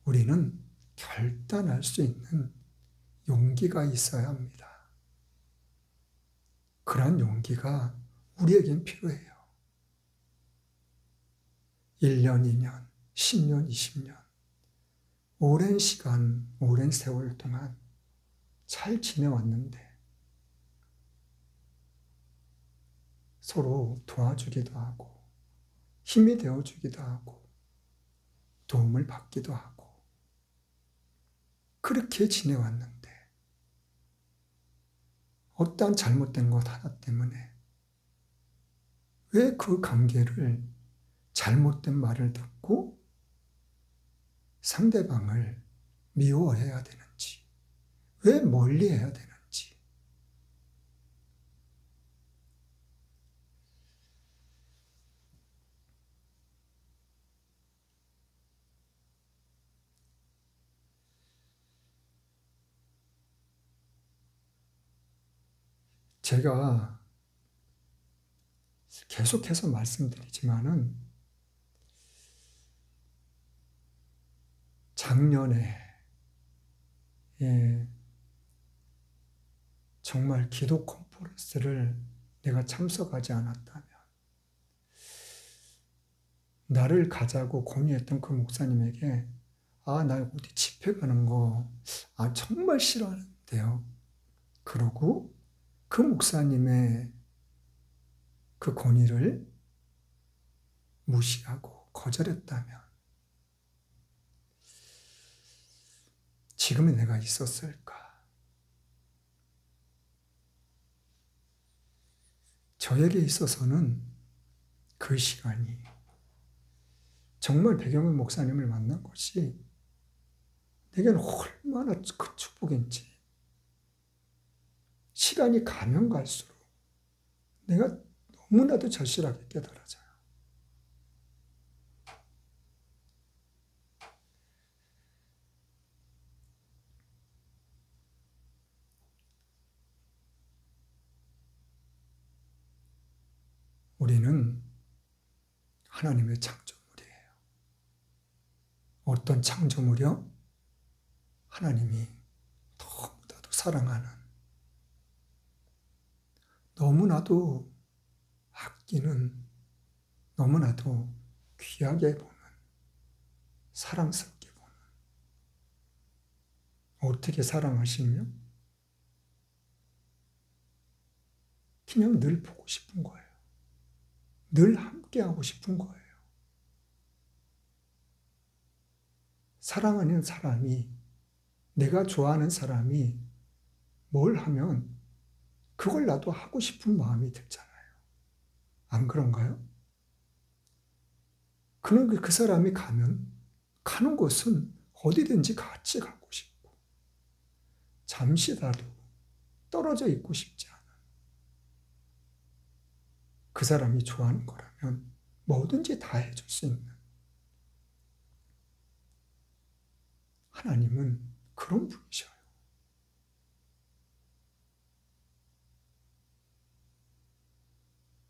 우리는 결단할 수 있는 용기가 있어야 합니다. 그러한 용기가 우리에겐 필요해요. 1년, 2년, 10년, 20년 오랜 시간, 오랜 세월 동안 잘 지내왔는데 서로 도와주기도 하고 힘이 되어주기도 하고 도움을 받기도 하고 그렇게 지내왔는데 어떠한 잘못된 것 하나 때문에 왜 그 관계를 잘못된 말을 듣고 상대방을 미워해야 되는지, 왜 멀리해야 되는지. 제가 계속해서 말씀드리지만은 작년에 정말 기도 컨퍼런스를 내가 참석하지 않았다면 나를 가자고 권유했던 그 목사님에게 나 어디 집회 가는 거 정말 싫어하는데요. 그러고 그 목사님의 그 권위를 무시하고 거절했다면 지금의 내가 있었을까? 저에게 있어서는 그 시간이 정말 배경훈 목사님을 만난 것이 내게는 얼마나 큰 축복인지 시간이 가면 갈수록 내가 너무나도 절실하게 깨달아져요. 우리는 하나님의 창조물이에요. 어떤 창조물이요? 하나님이 너무나도 사랑하는, 너무나도 아끼는, 너무나도 귀하게 보는, 사랑스럽게 보는. 어떻게 사랑하시며? 그냥 늘 보고 싶은 거예요. 늘 함께하고 싶은 거예요. 사랑하는 사람이, 내가 좋아하는 사람이 뭘 하면 그걸 나도 하고 싶은 마음이 들잖아요. 안 그런가요? 그 사람이 가는 곳은 어디든지 같이 가고 싶고, 잠시라도 떨어져 있고 싶지 않은, 그 사람이 좋아하는 거라면 뭐든지 다 해줄 수 있는, 하나님은 그런 분이셔요.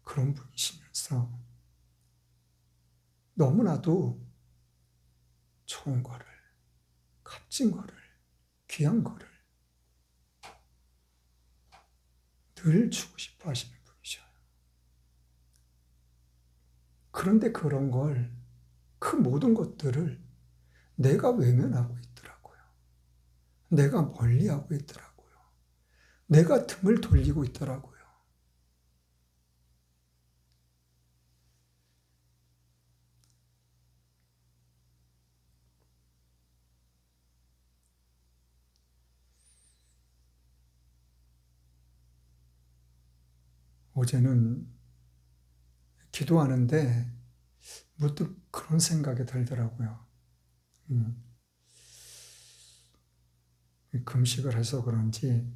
그런 분이시면서 너무나도 좋은 거를, 값진 거를, 귀한 거를 늘 주고 싶어 하시는 분이셔요. 그런데 그런 걸, 그 모든 것들을 내가 외면하고 있더라고요. 내가 멀리하고 있더라고요. 내가 등을 돌리고 있더라고요. 어제는 기도하는데 문득 그런 생각이 들더라고요. 금식을 해서 그런지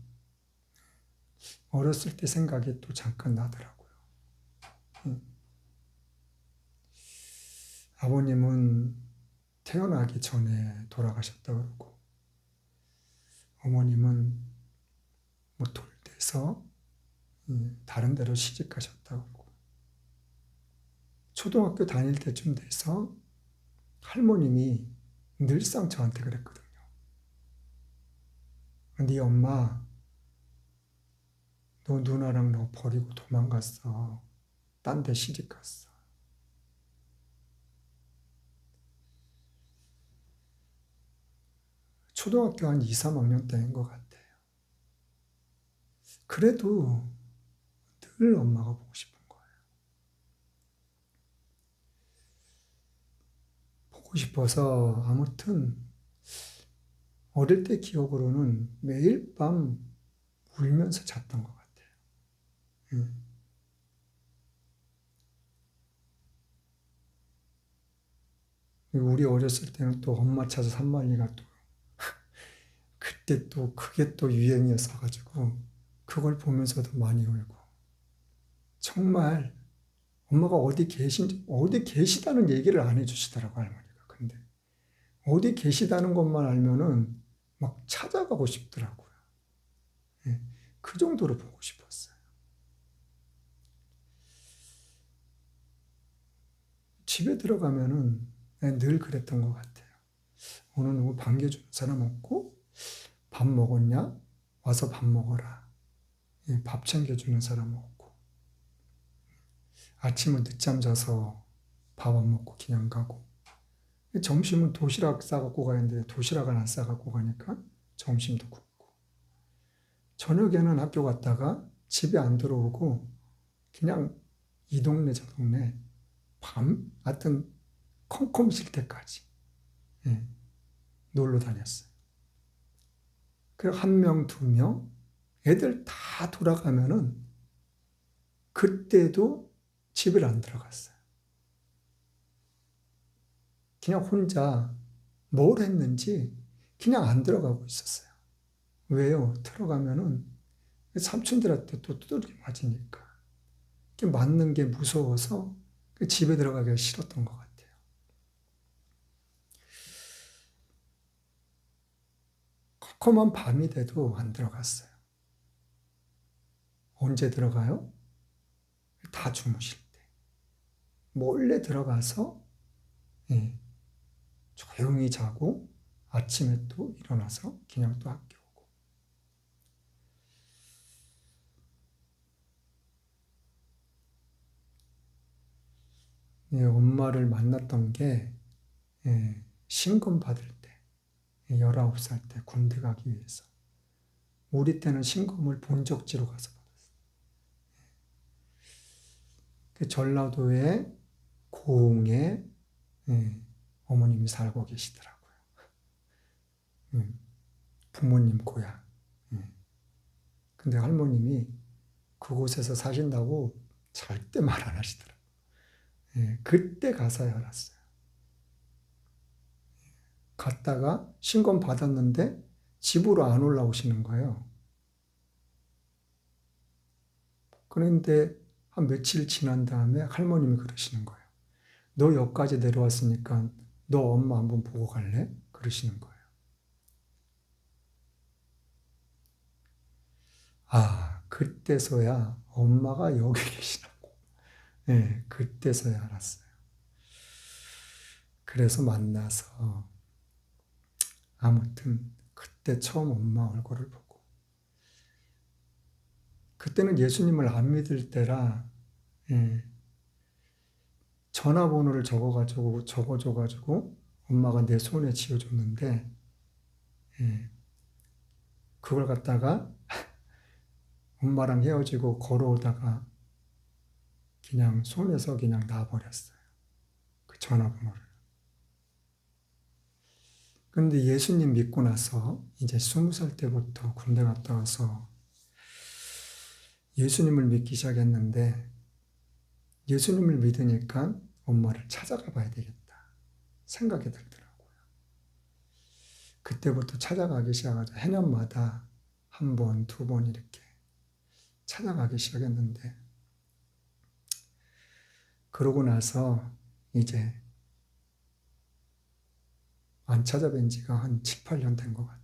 어렸을 때 생각이 또 잠깐 나더라고요. 아버님은 태어나기 전에 돌아가셨다 그러고, 어머님은 뭐 돌돼서 다른 데로 시집 가셨다 그러고, 초등학교 다닐 때쯤 돼서 할머님이 늘상 저한테 그랬거든요. 네 엄마, 너 누나랑 너 버리고 도망갔어. 딴 데 시집 갔어. 초등학교 한 2, 3학년 때인 것 같아요. 그래도 늘 엄마가 보고 싶은 거예요. 보고 싶어서 아무튼 어릴 때 기억으로는 매일 밤 울면서 잤던 것 같아요. 우리 어렸을 때는 또 엄마 찾아 산만리가 또 그때 또 그게 또 유행이었어가지고 그걸 보면서도 많이 울고, 정말 엄마가 어디 계시다는 얘기를 안 해주시더라고, 할머니가. 근데 어디 계시다는 것만 알면은 막 찾아가고 싶더라고요. 예, 그 정도로 보고 싶었어요. 집에 들어가면은 늘 그랬던 것 같아요. 오늘 누구 반겨주는 사람 없고, 밥 먹었냐? 와서 밥 먹어라. 예, 밥 챙겨주는 사람 없고, 아침은 늦잠 자서 밥 안 먹고 그냥 가고, 점심은 도시락 싸갖고 가는데 도시락을 안 싸갖고 가니까 점심도 굶고, 저녁에는 학교 갔다가 집에 안 들어오고 그냥 이 동네 저 동네 하여튼 컴컴실 때까지 놀러 다녔어요. 그리고 한 명, 두 명, 애들 다 돌아가면은 그때도 집을 안 들어갔어요. 그냥 혼자 뭘 했는지 그냥 안 들어가고 있었어요. 왜요? 들어가면은 삼촌들한테 또 두들겨 맞으니까. 맞는 게 무서워서 집에 들어가기가 싫었던 것 같아요. 컴컴한 밤이 돼도 안 들어갔어요. 언제 들어가요? 다 주무실 때. 몰래 들어가서 예, 조용히 자고 아침에 또 일어나서 그냥 또 학교 오고. 예, 엄마를 만났던 게 신검 받을 때, 19살 때 군대 가기 위해서. 우리 때는 신검을 본적지로 가서 받았어요. 그 전라도의 고흥에 어머님이 살고 계시더라고요. 부모님 고향. 근데 할머님이 그곳에서 사신다고 절대 말 안 하시더라고요. 그때 가서 알았어요. 갔다가 신검 받았는데 집으로 안 올라오시는 거예요. 그런데 한 며칠 지난 다음에 할머님이 그러시는 거예요. 너 여기까지 내려왔으니까 너 엄마 한번 보고 갈래? 그러시는 거예요. 아, 그때서야 엄마가 여기 계시라고. 그때서야 알았어요. 그래서 만나서 아무튼 그때 처음 엄마 얼굴을 보고 그때는 예수님을 안 믿을 때라 전화번호를 적어줘가지고 엄마가 내 손에 쥐어줬는데 그걸 갖다가 엄마랑 헤어지고 걸어오다가 그냥 손에서 그냥 놔버렸어요. 그 전화번호를. 그런데 예수님 믿고 나서 이제 20살 때부터 군대 갔다 와서 예수님을 믿기 시작했는데 예수님을 믿으니까 엄마를 찾아가 봐야 되겠다 생각이 들더라고요. 그때부터 찾아가기 시작하자 해년마다 한 번, 두 번 이렇게 찾아가기 시작했는데 그러고 나서 이제 안 찾아뵌 지가 한 7, 8년 된 것 같아요.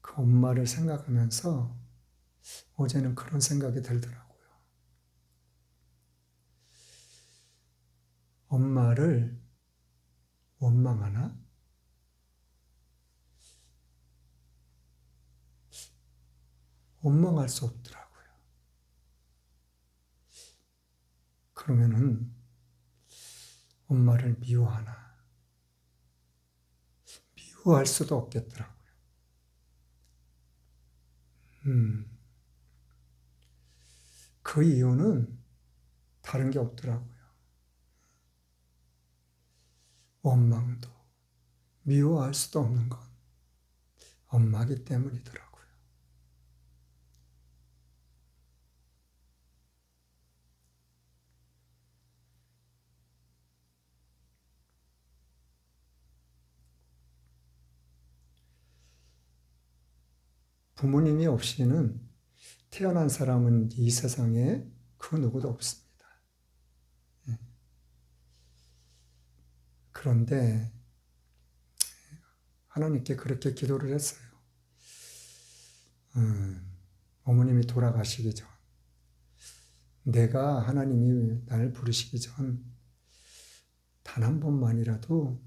그 엄마를 생각하면서 어제는 그런 생각이 들더라고요. 엄마를 원망하나? 원망할 수 없더라고요. 그러면은 엄마를 미워하나? 미워할 수도 없겠더라고요. 그 이유는 다른 게 없더라고요. 원망도 미워할 수도 없는 건 엄마기 때문이더라고요. 부모님이 없이는 태어난 사람은 이 세상에 그 누구도 없습니다. 그런데 하나님께 그렇게 기도를 했어요. 어머님이 돌아가시기 전, 내가 하나님이 날 부르시기 전 단 한 번만이라도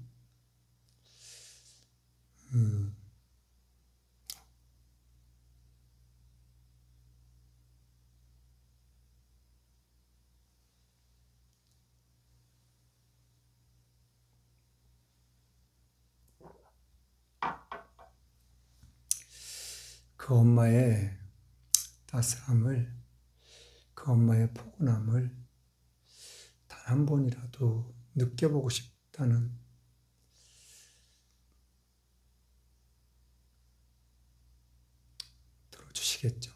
그 엄마의 따스함을, 그 엄마의 포근함을 단 한 번이라도 느껴보고 싶다는 들어주시겠죠.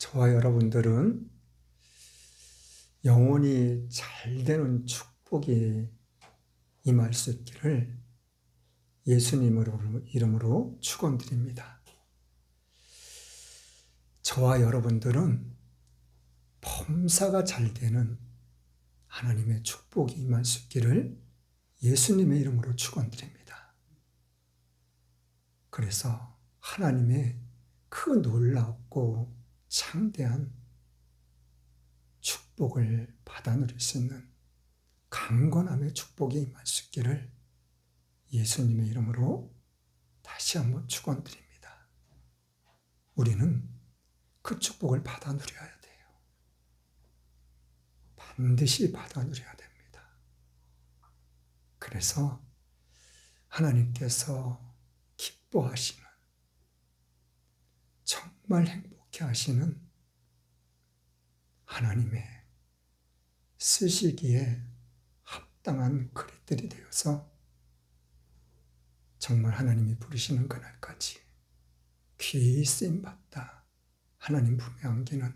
저와 여러분들은 영혼이 잘 되는 축복이 임할 수 있기를 예수님 이름으로 축원드립니다. 저와 여러분들은 범사가 잘 되는 하나님의 축복이 임할 수 있기를 예수님의 이름으로 축원드립니다. 그래서 하나님의 그 놀랍고 창대한 축복을 받아 누릴 수 있는 강건함의 축복이 임할 수 있기를 예수님의 이름으로 다시 한번 축원드립니다. 우리는 그 축복을 받아 누려야 돼요. 반드시 받아 누려야 됩니다. 그래서 하나님께서 기뻐하시는, 정말 행복해 하시는 하나님의 쓰시기에 합당한 그릇들이 되어서 정말 하나님이 부르시는 그날까지 귀히 쓰임받다 하나님 품에 안기는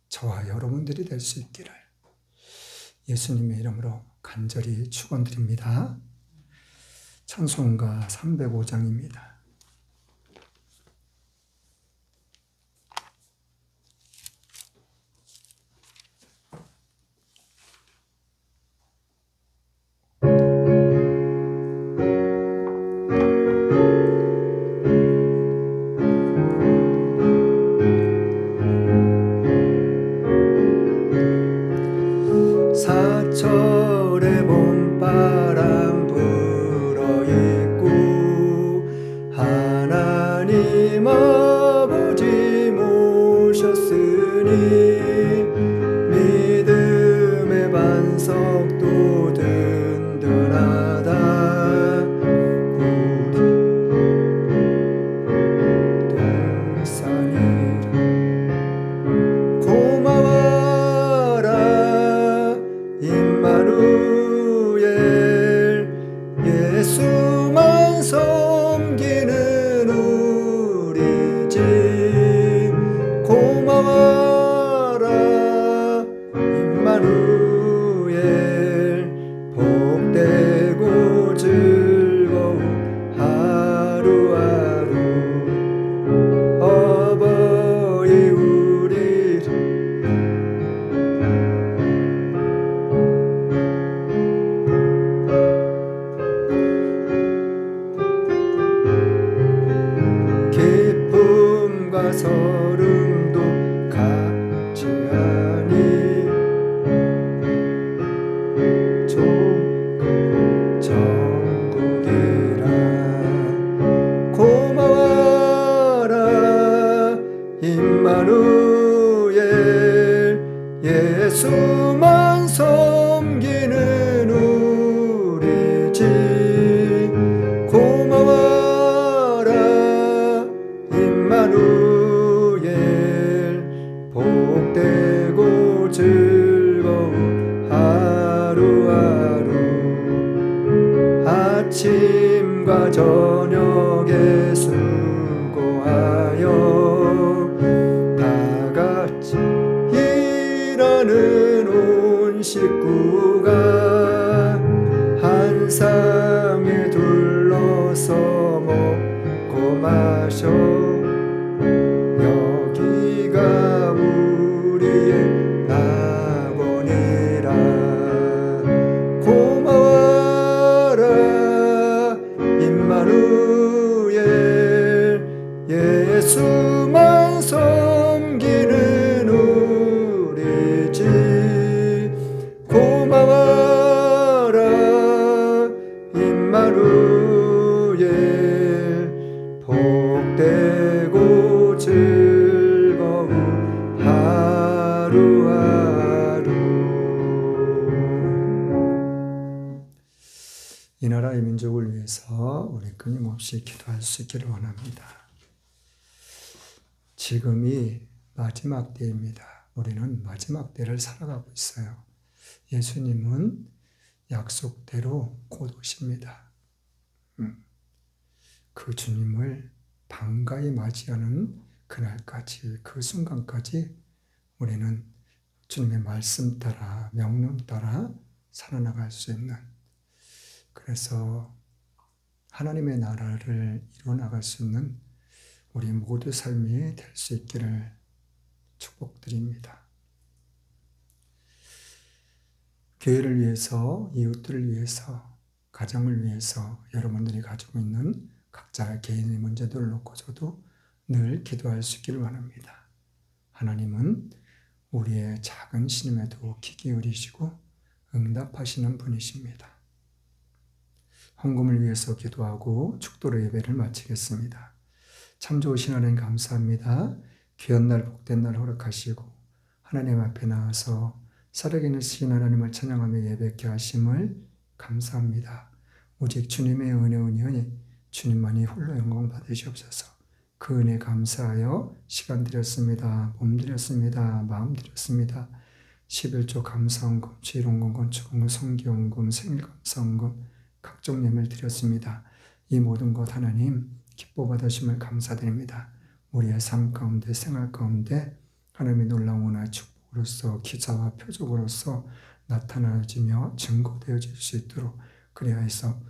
저와 여러분들이 될 수 있기를 예수님의 이름으로 간절히 축원드립니다. 찬송가 305장입니다. 사철의 봄바람 불어있고 하나님 아버지 모셨으니 믿음의 반석도 든든하다. 우리 동산이라 고마워라 임마누엘 예수만 섬기는 우리 집 고마워라 임마누엘 복되고 즐거운 하루하루 어버이 우리를 기쁨과 서름도 같이 하니 천국이라 고마워라 임마누엘 예수만 섬기는 우리 집 고마워라 임마누엘 복되고 즐거운 하루하루 아침과 저녁에 수고하여 다 같이 일하는 온 식구가 한 상에 둘러서 먹고 마셔 여기가 우리의 낙원이라 고마워라 임마누엘 예수만 섬기는 우리 집 고마워라 임마누엘 복되고 즐거운 하루하루. 이 나라의 민족을 위해서 우리 끊임없이 기도할 수 있기를 원합니다. 지금이 마지막 때입니다. 우리는 마지막 때를 살아가고 있어요. 예수님은 약속대로 곧 오십니다. 그 주님을 반가이 맞이하는 그날까지, 그 순간까지 우리는 주님의 말씀 따라, 명령 따라 살아나갈 수 있는, 그래서 하나님의 나라를 이루어나갈 수 있는 우리 모두 삶이 될 수 있기를 축복드립니다. 교회를 위해서, 이웃들을 위해서, 가정을 위해서 여러분들이 가지고 있는 각자 개인의 문제들을 놓고서도 늘 기도할 수 있기를 원합니다. 하나님은 우리의 작은 신임에도 귀 기울이시고 응답하시는 분이십니다. 헌금을 위해서 기도하고 축도로 예배를 마치겠습니다. 참 좋으신 하나님 감사합니다. 귀한 날 복된 날 허락하시고 하나님 앞에 나와서 살아계신 하나님을 찬양하며 예배케 하심을 감사합니다. 오직 주님의 은혜니 주님만이 홀로 영광 받으시옵소서. 그 은혜 감사하여 시간 드렸습니다. 몸 드렸습니다. 마음 드렸습니다. 11조 감사헌금, 주일헌금, 건축헌금, 성기헌금, 생일감사헌금, 각종 예물 드렸습니다. 이 모든 것 하나님 기뻐 받으심을 감사드립니다. 우리의 삶 가운데, 생활 가운데 하나님의 놀라운 은혜와 축복으로서 기사와 표적으로서 나타나지며 증거되어질 수 있도록 그리하여서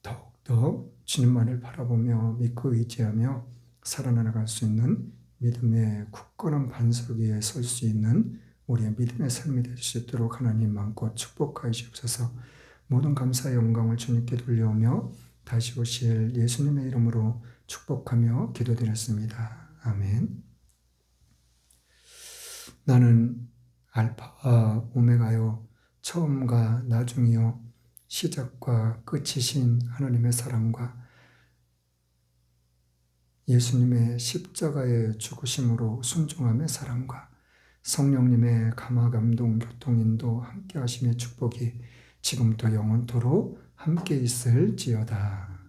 더욱더 주님만을 바라보며 믿고 의지하며 살아나갈 수 있는 믿음의 굳건한 반석 위에 설 수 있는 우리의 믿음의 삶이 될 수 있도록 하나님 마음껏 축복하여 주옵소서. 모든 감사의 영광을 주님께 돌려오며 다시 오실 예수님의 이름으로 축복하며 기도드렸습니다. 아멘. 나는 알파와 오메가요, 처음과 나중이요, 시작과 끝이신 하나님의 사랑과 예수님의 십자가의 죽으심으로 순종함의 사랑과 성령님의 감화 감동 교통인도 함께 하심의 축복이 지금부터 영원토록 함께 있을지어다.